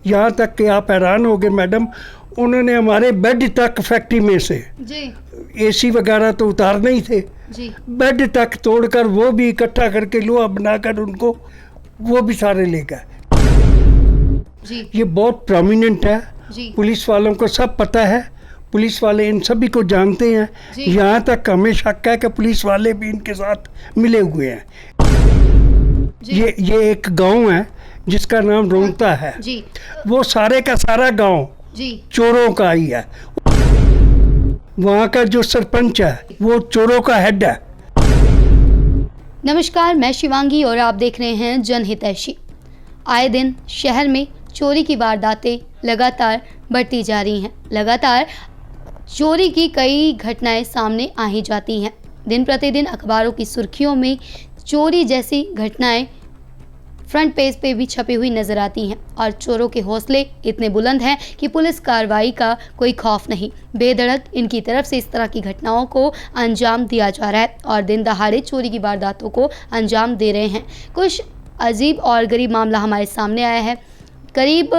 यहाँ तक कि आप हैरान हो गए मैडम, उन्होंने हमारे बेड तक फैक्ट्री में से जी एसी वगैरह तो उतारने ही थे, जी बेड तक तोड़कर वो भी इकट्ठा करके लोहा बनाकर उनको वो भी सारे ले गए। जी ये बहुत प्रोमिनेंट है, जी पुलिस वालों को सब पता है, पुलिस वाले इन सभी को जानते हैं। जी। यहाँ तक हमें शक है कि पुलिस वाले भी इनके साथ मिले हुए हैं। जी ये एक गांव है जिसका नाम रोंगता है, जी वो सारे का सारा गांव जी चोरों का ही है। वहाँ का जो सरपंच है वो चोरों का हेड है। नमस्कार, मैं शिवांगी और आप देख रहे हैं जनहितैषी। आए दिन शहर में चोरी की वारदातें लगातार बढ़ती जा रही हैं। लगातार चोरी की कई घटनाएं सामने आ ही जाती हैं। दिन प्रतिदिन अखबारों की सुर्खियों में चोरी जैसी घटनाएं फ्रंट पेज पे भी छपी हुई नजर आती हैं और चोरों के हौसले इतने बुलंद हैं कि पुलिस कार्रवाई का कोई खौफ नहीं। बेधड़क इनकी तरफ से इस तरह की घटनाओं को अंजाम दिया जा रहा है और दिन दहाड़े चोरी की वारदातों को अंजाम दे रहे हैं। कुछ अजीब और गरीब मामला हमारे सामने आया है। करीब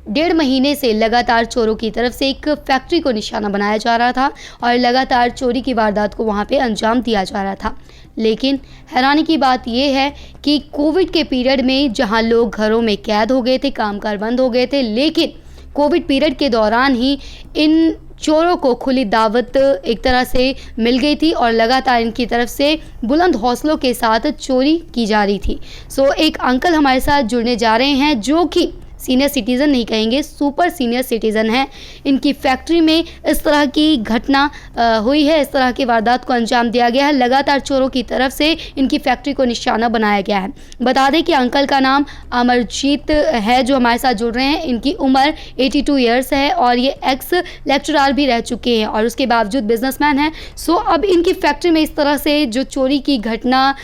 1.5 महीने से लगातार चोरों की तरफ से एक फैक्ट्री को निशाना बनाया जा रहा था और लगातार चोरी की वारदात को वहां पे अंजाम दिया जा रहा था। लेकिन हैरानी की बात यह है कि कोविड के पीरियड में जहां लोग घरों में कैद हो गए थे, कामकाज बंद हो गए थे, लेकिन कोविड पीरियड के दौरान ही इन चोरों को खुली दावत एक तरह से मिल गई थी और लगातार इनकी तरफ से बुलंद हौसलों के साथ चोरी की जा रही थी। सो एक अंकल हमारे साथ जुड़ने जा रहे हैं जो कि सीनियर सिटीज़न नहीं कहेंगे, सुपर सीनियर सिटीज़न हैं। इनकी फैक्ट्री में इस तरह की घटना हुई है, इस तरह की वारदात को अंजाम दिया गया है। लगातार चोरों की तरफ से इनकी फैक्ट्री को निशाना बनाया गया है। बता दें कि अंकल का नाम अमरजीत है जो हमारे साथ जुड़ रहे हैं। इनकी उम्र 82 ईयर्स है और ये एक्स लेक्चरर भी रह चुके हैं और उसके बावजूद बिजनेसमैन हैं। सो अब इनकी फैक्ट्री में इस तरह से जो चोरी की घटना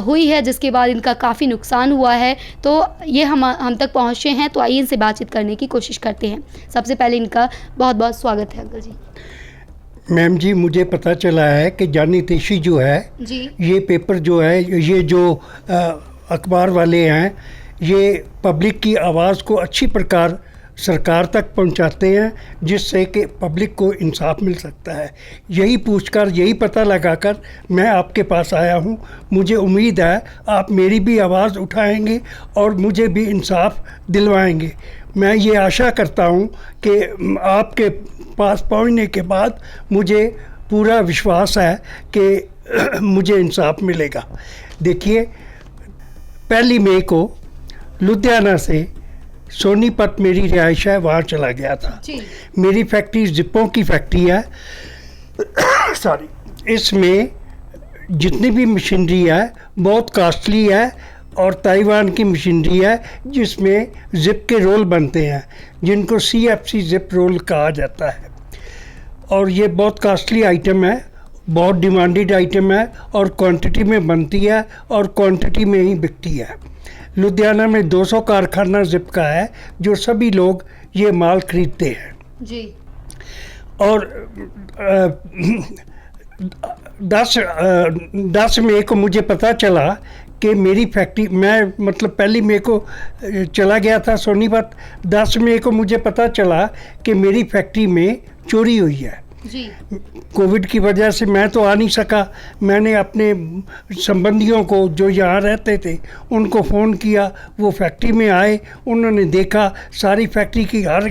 हुई है जिसके बाद इनका काफ़ी नुकसान हुआ है, तो ये हम तक पहुँचे हैं। तो आइए इनसे बातचीत करने की कोशिश करते हैं। सबसे पहले इनका बहुत बहुत स्वागत है अंकल जी। मैम जी, मुझे पता चला है कि जनहितैषी जो है जी ये पेपर जो है, ये जो अखबार वाले हैं, ये पब्लिक की आवाज़ को अच्छी प्रकार सरकार तक पहुंचाते हैं जिससे कि पब्लिक को इंसाफ मिल सकता है। यही पूछकर, यही पता लगाकर मैं आपके पास आया हूं। मुझे उम्मीद है आप मेरी भी आवाज़ उठाएंगे और मुझे भी इंसाफ दिलवाएंगे। मैं ये आशा करता हूं कि आपके पास पहुंचने के बाद मुझे पूरा विश्वास है कि मुझे इंसाफ मिलेगा। देखिए, 1 मई को लुधियाना से सोनीपत मेरी रिहाइश है, वहाँ चला गया था। जी मेरी फैक्ट्री जिप्पों की फैक्ट्री है सॉरी। इसमें जितनी भी मशीनरी है बहुत कॉस्टली है और ताइवान की मशीनरी है जिसमें जिप के रोल बनते हैं जिनको CFC जिप रोल कहा जाता है। और ये बहुत कॉस्टली आइटम है, बहुत डिमांडेड आइटम है और क्वांटिटी में बनती है और क्वांटिटी में ही बिकती है। लुधियाना में 200 कारखाना जिप का है जो सभी लोग ये माल खरीदते हैं। जी और 10 मई को मुझे पता चला कि मेरी फैक्ट्री, मैं मतलब 1 मई को चला गया था सोनीपत। 10 मई को मुझे पता चला कि मेरी फैक्ट्री में चोरी हुई है। जी कोविड की वजह से मैं तो आ नहीं सका। मैंने अपने संबंधियों को जो यहाँ रहते थे उनको फ़ोन किया, वो फैक्ट्री में आए, उन्होंने देखा सारी फैक्ट्री की हर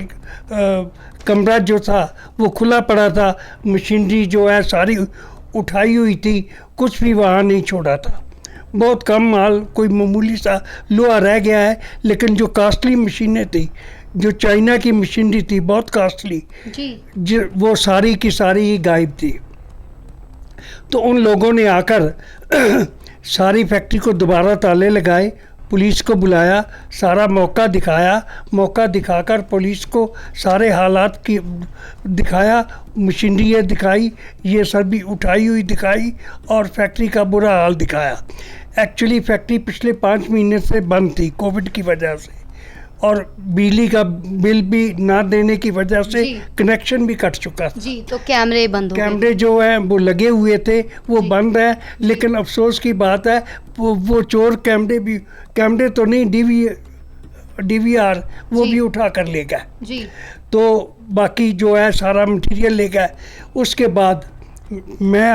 कमरा जो था वो खुला पड़ा था, मशीनरी जो है सारी उठाई हुई थी, कुछ भी वहाँ नहीं छोड़ा था। बहुत कम माल, कोई मामूली सा लोहा रह गया है, लेकिन जो कॉस्टली मशीनें थी, जो चाइना की मशीनरी थी बहुत कॉस्टली, वो सारी की सारी ही गायब थी। तो उन लोगों ने आकर सारी फैक्ट्री को दोबारा ताले लगाए, पुलिस को बुलाया, सारा मौका दिखाया, मौका दिखाकर पुलिस को सारे हालात की दिखाया, मशीनरी दिखाई, ये सभी उठाई हुई दिखाई और फैक्ट्री का बुरा हाल दिखाया। एक्चुअली फैक्ट्री पिछले 5 महीने से बंद थी कोविड की वजह से और बिजली का बिल भी ना देने की वजह से कनेक्शन भी कट चुका था। जी, तो कैमरे बंद हो गए। कैमरे जो हैं वो लगे हुए थे, वो बंद हैं, लेकिन अफसोस की बात है वो चोर कैमरे तो नहीं, DVR वो जी। भी उठा कर ले गए। जी तो बाकी जो है सारा मटेरियल ले गए। उसके बाद मैं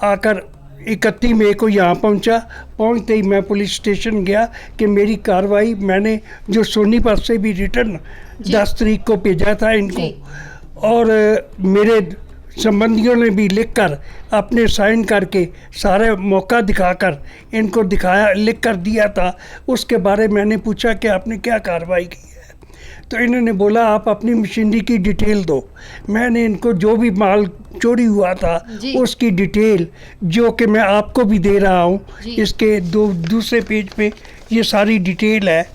आकर 31 मई को यहाँ पहुँचते ही मैं पुलिस स्टेशन गया कि मेरी कार्रवाई मैंने जो सोनीपत से भी रिटर्न जी। 10 तारीख को भेजा था इनको, जी। और मेरे संबंधियों ने भी लिखकर अपने साइन करके सारे मौका दिखाकर इनको लिख कर दिया था। उसके बारे में मैंने पूछा कि आपने क्या कार्रवाई की है, तो इन्होंने बोला आप अपनी मशीनरी की डिटेल दो। मैंने इनको जो भी माल चोरी हुआ था जी। उसकी डिटेल, जो कि मैं आपको भी दे रहा हूँ, जी। इसके दूसरे पेज पे ये सारी डिटेल है।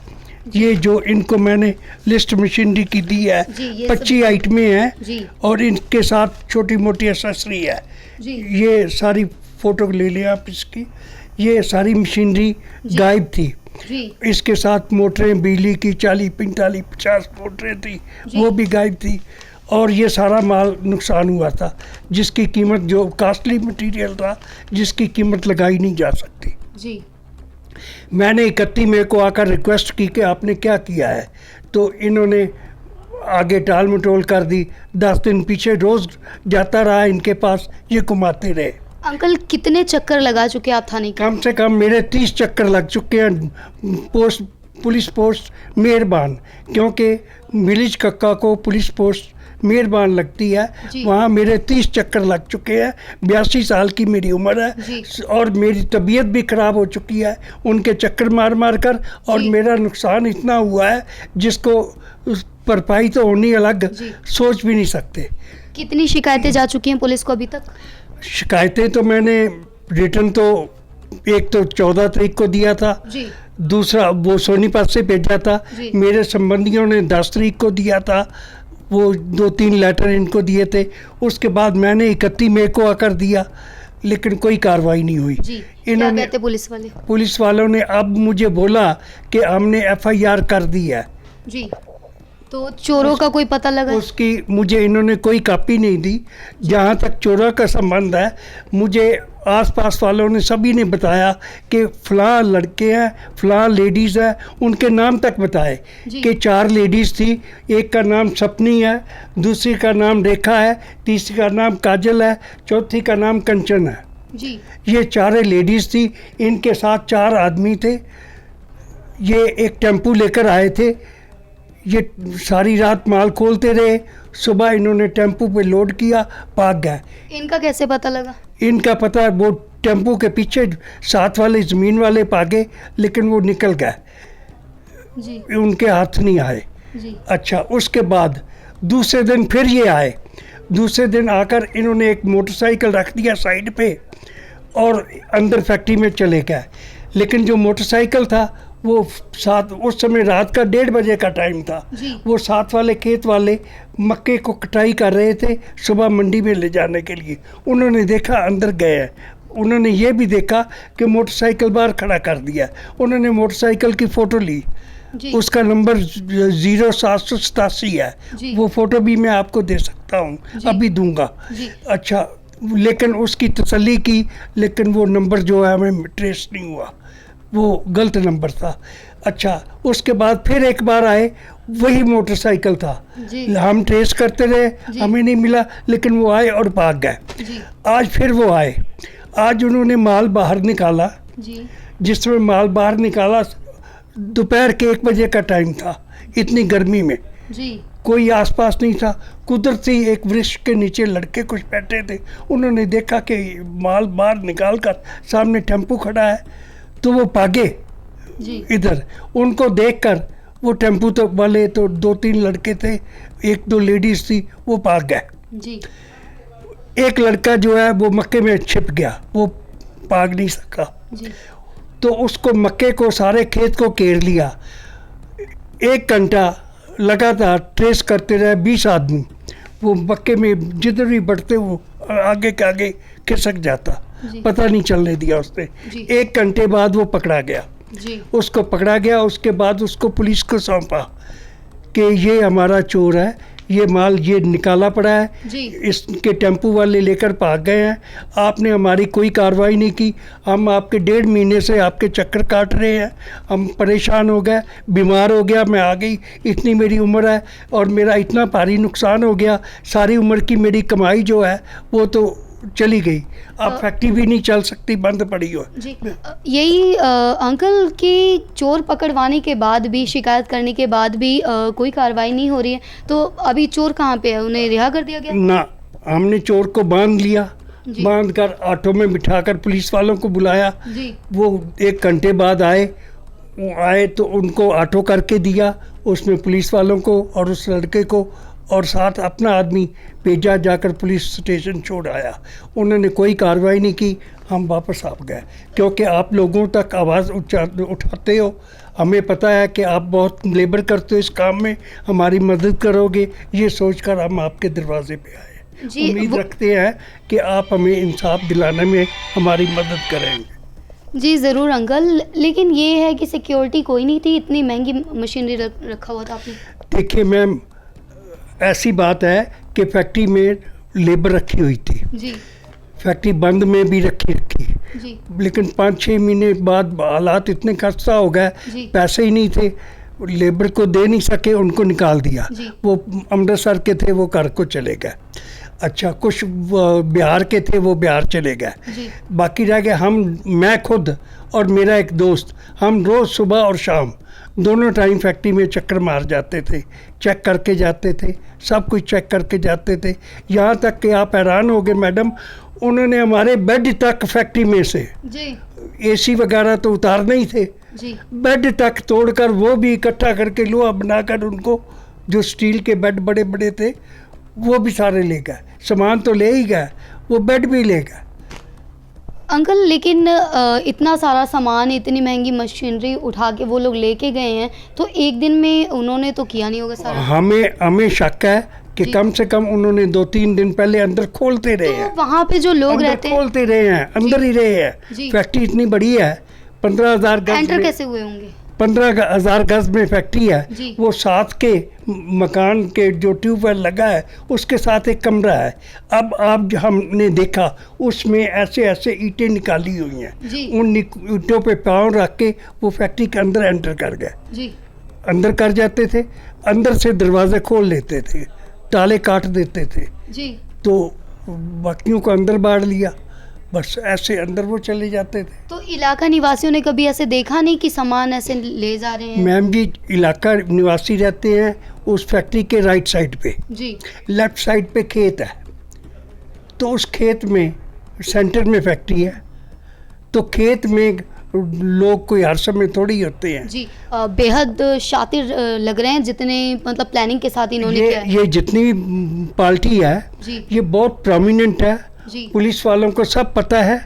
ये जो इनको मैंने लिस्ट मशीनरी की दी है, जी, ये 25 आइटमें हैं जी। और इनके साथ छोटी मोटी एक्सेसरी है। जी ये सारी फोटो ले लें आप इसकी। ये सारी मशीनरी जी। गायब थी। जी इसके साथ मोटरें बिजली की 40, 45, 50 मोटरें थी, जी। वो भी गायब थी। और ये सारा माल नुकसान हुआ था, जिसकी कीमत, जो कास्टली मटेरियल था, जिसकी कीमत लगाई नहीं जा सकती। जी मैंने 31 मई को आकर रिक्वेस्ट की कि आपने क्या किया है, तो इन्होंने आगे टाल मटोल कर दी। 10 दिन पीछे रोज़ जाता रहा इनके पास, ये घुमाते रहे। अंकल कितने चक्कर लगा चुके आप थाने के? कम से कम मेरे 30 चक्कर लग चुके हैं पुलिस पोस्ट मेहरबान, क्योंकि विलेज कक्का को पुलिस पोस्ट मेहरबान लगती है। जी। वहाँ मेरे 30 चक्कर लग चुके हैं। 82 साल की मेरी उम्र जी। है और मेरी तबीयत भी ख़राब हो चुकी है उनके चक्कर मार मार कर, और जी। मेरा नुकसान इतना हुआ है जिसको भरपाई तो होनी अलग, जी। सोच भी नहीं सकते। कितनी शिकायतें जा चुकी हैं पुलिस को अभी तक? शिकायतें तो मैंने रिटर्न तो एक तो 14 तारीख को दिया था, जी दूसरा वो सोनीपत से भेजा था। जी। मेरे संबंधियों ने 10 तारीख को दिया था, वो 2-3 लेटर इनको दिए थे। उसके बाद मैंने 31 मई को आकर दिया, लेकिन कोई कार्रवाई नहीं हुई। जी क्या इन्होंने, कहते पुलिस वाले? पुलिस वालों ने अब मुझे बोला कि हमने FIR कर दी है। जी तो चोरों का कोई पता लगा? उसकी मुझे इन्होंने कोई कॉपी नहीं दी। जहाँ तक चोरों का संबंध है, मुझे आसपास वालों ने सभी ने बताया कि फ़लाँ लड़के हैं, फ़लाँ लेडीज़ है, उनके नाम तक बताए जी। कि 4 लेडीज़ थी। एक का नाम सपनी है, दूसरी का नाम रेखा है, तीसरी का नाम काजल है, चौथी का नाम कंचन है। जी ये 4 लेडीज़ थी, इनके साथ 4 आदमी थे। ये एक टेम्पू लेकर आए थे। ये सारी रात माल खोलते रहे, सुबह इन्होंने टेम्पू पे लोड किया, भाग गए। इनका कैसे पता लगा? इनका पता, वो टेम्पू के पीछे साथ वाले ज़मीन वाले भागे, लेकिन वो निकल गए, जी उनके हाथ नहीं आए। जी अच्छा, उसके बाद दूसरे दिन फिर ये आए। दूसरे दिन आकर इन्होंने एक मोटरसाइकिल रख दिया साइड पे और अंदर फैक्ट्री में चले गए। लेकिन जो मोटरसाइकिल था वो उस समय रात का 1:30 बजे का टाइम था। जी। वो साथ वाले खेत वाले मक्के को कटाई कर रहे थे सुबह मंडी में ले जाने के लिए। उन्होंने देखा अंदर गए हैं। उन्होंने ये भी देखा कि मोटरसाइकिल बाहर खड़ा कर दिया। उन्होंने मोटरसाइकिल की फ़ोटो ली, जी उसका नंबर 0787 है। जी। वो फ़ोटो भी मैं आपको दे सकता हूँ, जी। अभी दूंगा। जी अच्छा, लेकिन उसकी तसल्ली की, लेकिन वो नंबर जो है हमें ट्रेस नहीं हुआ, वो गलत नंबर था। अच्छा, उसके बाद फिर एक बार आए, वही मोटरसाइकिल था। जी हम ट्रेस करते रहे, जी। हमें नहीं मिला, लेकिन वो आए और भाग गए। जी आज फिर वो आए। आज उन्होंने माल बाहर निकाला। जी जिसमें माल बाहर निकाला, दोपहर के 1 बजे का टाइम था, इतनी गर्मी में जी कोई आसपास नहीं था। कुदरती एक वृक्ष के नीचे लड़के कुछ बैठे थे। उन्होंने देखा कि माल बाहर निकाल कर सामने टेम्पू खड़ा है, तो वो भागे जी इधर। उनको देखकर वो टेम्पू तो वाले, तो 2-3 लड़के थे, 1-2 लेडीज़ थी, वो भाग गए। जी एक लड़का जो है वो मक्के में छिप गया, वो भाग नहीं सका। जी तो उसको मक्के को, सारे खेत को घेर लिया। 1 घंटा लगातार ट्रेस करते रहे 20 आदमी। वो मक्के में जिधर भी बढ़ते वो आगे के आगे खिसक जाता, जी। पता नहीं चलने दिया उसने। जी। 1 घंटे बाद वो पकड़ा गया। जी उसको पकड़ा गया, उसके बाद उसको पुलिस को सौंपा कि ये हमारा चोर है, ये माल ये निकाला पड़ा है, जी इसके टेम्पू वाले लेकर भाग गए हैं, आपने हमारी कोई कार्रवाई नहीं की, हम आपके 1.5 महीने से आपके चक्कर काट रहे हैं, हम परेशान हो गए, बीमार हो गया, मैं आ गई, इतनी मेरी उम्र है और मेरा इतना भारी नुकसान हो गया, सारी उम्र की मेरी कमाई जो है वो तो चली गई, अब फैक्ट्री भी नहीं चल सकती, बंद पड़ी हो। जी यही अंकल की चोर पकड़वाने के बाद भी, शिकायत करने के बाद भी कोई कार्रवाई नहीं हो रही है, तो अभी चोर कहाँ पे है, उन्हें रिहा कर दिया गया? ना, हमने चोर को बांध लिया, जी। बांध कर ऑटो में बिठाकर पुलिस वालों को बुलाया, जी वो 1 घंटे बाद आए, वो आए तो उनको ऑटो करके दिया, उसमें पुलिस वालों को और उस लड़के को और साथ अपना आदमी भेजा, जाकर पुलिस स्टेशन छोड़ आया, उन्होंने कोई कार्रवाई नहीं की, हम वापस आ गए, क्योंकि आप लोगों तक आवाज़ उठाते हो, हमें पता है कि आप बहुत लेबर करते हो इस काम में, हमारी मदद करोगे, ये सोचकर हम आपके दरवाजे पे आए। जी, उम्मीद रखते हैं कि आप हमें इंसाफ दिलाने में हमारी मदद करेंगे। जी ज़रूर अंकल, लेकिन ये है कि सिक्योरिटी कोई नहीं थी, इतनी महंगी मशीनरी रखा हुआ था आपने। देखिए मैम, ऐसी बात है कि फैक्ट्री में लेबर रखी हुई थी, जी फैक्ट्री बंद में भी रखी, जी लेकिन 5-6 महीने बाद हालात इतने खस्ता हो गए, जी पैसे ही नहीं थे, लेबर को दे नहीं सके, उनको निकाल दिया, जी। वो अमृतसर के थे, वो घर को चले गए, अच्छा कुछ बिहार के थे, वो बिहार चले गए, जी बाकी रह गए हम, मैं खुद और मेरा एक दोस्त, हम रोज़ सुबह और शाम दोनों टाइम फैक्ट्री में चक्कर मार जाते थे, चेक करके जाते थे, सब कुछ चेक करके जाते थे, यहाँ तक कि आप हैरान हो गए मैडम, उन्होंने हमारे बेड तक फैक्ट्री में से, जी एसी वगैरह तो उतारने ही थे, जी बेड तक तोड़कर वो भी इकट्ठा करके लोहा बनाकर उनको, जो स्टील के बेड बड़े बड़े थे वो भी सारे ले गए, सामान तो ले ही गए, वो बेड भी ले गए। अंकल, लेकिन इतना सारा सामान, इतनी महंगी मशीनरी उठा के वो लोग लेके गए हैं, तो एक दिन में उन्होंने तो किया नहीं होगा सारा? हमें शक है कि जी। कम से कम उन्होंने 2-3 दिन पहले अंदर खोलते रहे हैं, तो वहाँ पे जो लोग अंदर रहते हैं, खोलते रहे हैं, अंदर ही रहे हैं, जी। फैक्ट्री इतनी बड़ी है, 15,000 गज एंटर में, कैसे हुए होंगे? 15,000 गज में फैक्ट्री है, जी। वो साथ के मकान के जो ट्यूबवेल लगा है उसके साथ एक कमरा है, अब आप हमने देखा उसमें ऐसे ऐसे ईंटें निकाली हुई हैं, जी उन ईंटों पे पाँव रख के वो फैक्ट्री के अंदर एंटर कर गए, जी अंदर कर जाते थे, अंदर से दरवाजे खोल लेते थे, ताले काट देते थे, जी तो बाकियों को अंदर बाढ़ लिया, बस ऐसे अंदर वो चले जाते थे। तो इलाका निवासियों ने कभी ऐसे देखा नहीं कि सामान ऐसे ले जा रहे हैं? मैम जी, इलाका निवासी रहते हैं उस फैक्ट्री के राइट साइड पे, जी लेफ्ट साइड पे खेत है, तो उस खेत में सेंटर में फैक्ट्री है, तो खेत में लोग कोई हर समय थोड़ी होते हैं। जी बेहद शातिर लग रहे हैं, जितने मतलब प्लानिंग के साथ इन्होंने किया है। ये जितनी भी पार्टी है जी ये बहुत प्रोमिनेंट है, जी पुलिस वालों को सब पता है,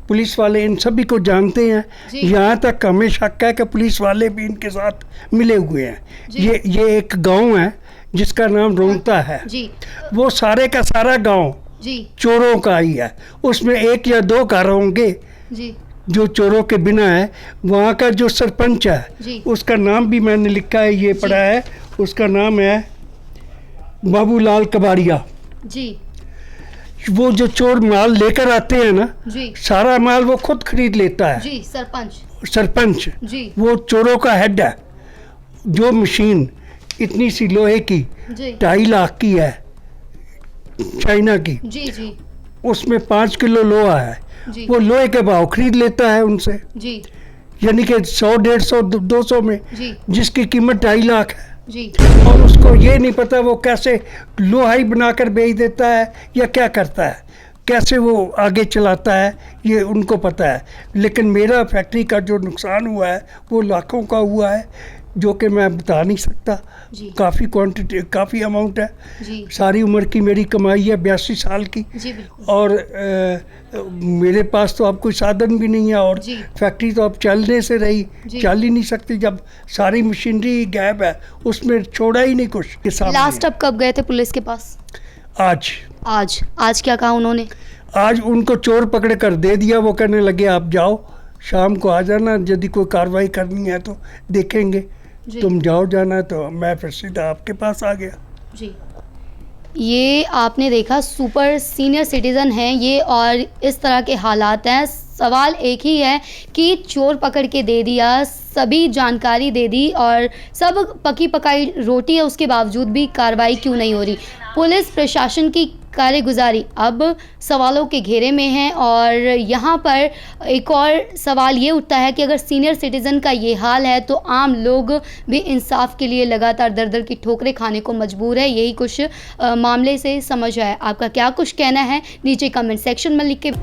पुलिस वाले इन सभी को जानते हैं, जी। यहाँ तक हमें शक है कि पुलिस वाले भी इनके साथ मिले हुए हैं। जी। ये एक गांव है जिसका नाम रोंगटा है, जी वो सारे का सारा गांव जी चोरों का ही है, उसमें 1 या 2 घर होंगे जी जो चोरों के बिना है। वहाँ का जो सरपंच है जी उसका नाम भी मैंने लिखा है, ये पढ़ा है, उसका नाम है बाबूलाल कबाड़िया। जी वो जो चोर माल लेकर आते हैं ना, जी सारा माल वो खुद खरीद लेता है, जी सरपंच सरपंच, जी वो चोरों का हेड है। जो मशीन इतनी सी लोहे की जी 2.5 लाख की है, चाइना की, जी जी उसमें 5 किलो लोहा है, जी वो लोहे के भाव खरीद लेता है उनसे, जी यानी कि 100, 150, 200 में, जी जिसकी कीमत 2.5 लाख है, जी और उसको ये नहीं पता वो कैसे लोहाई बनाकर बेच देता है या क्या करता है, कैसे वो आगे चलाता है, ये उनको पता है। लेकिन मेरा फैक्ट्री का जो नुकसान हुआ है वो लाखों का हुआ है, जो कि मैं बता नहीं सकता, जी काफ़ी क्वांटिटी, काफ़ी अमाउंट है। जी सारी उम्र की मेरी कमाई है, 82 साल की, जी बिल्कुल और मेरे पास तो अब कोई साधन भी नहीं है, और जी। फैक्ट्री तो अब चलने से रही, जी। चल ही नहीं सकती जब सारी मशीनरी गैप है, उसमें छोड़ा ही नहीं कुछ के सामने। लास्ट अब कब गए थे पुलिस के पास? आज आज क्या कहा उन्होंने? आज उनको चोर पकड़ कर दे दिया, वो कहने लगे आप जाओ, शाम को आ जाना, यदि कोई कार्रवाई करनी है तो देखेंगे, जी तुम जाओ, जाना है तो। मैं फिर सीधा आपके पास आ गया। जी ये आपने देखा सुपर सीनियर सिटीज़न हैं ये और इस तरह के हालात हैं। सवाल एक ही है कि चोर पकड़ के दे दिया, सभी जानकारी दे दी और सब पकी पकाई रोटी है, उसके बावजूद भी कार्रवाई क्यों नहीं हो रही। पुलिस प्रशासन की कार्यगुजारी अब सवालों के घेरे में है और यहाँ पर एक और सवाल ये उठता है कि अगर सीनियर सिटीज़न का ये हाल है तो आम लोग भी इंसाफ के लिए लगातार दर-दर की ठोकरें खाने को मजबूर है। यही कुछ मामले से समझ आया। आपका क्या कुछ कहना है नीचे कमेंट सेक्शन में लिख के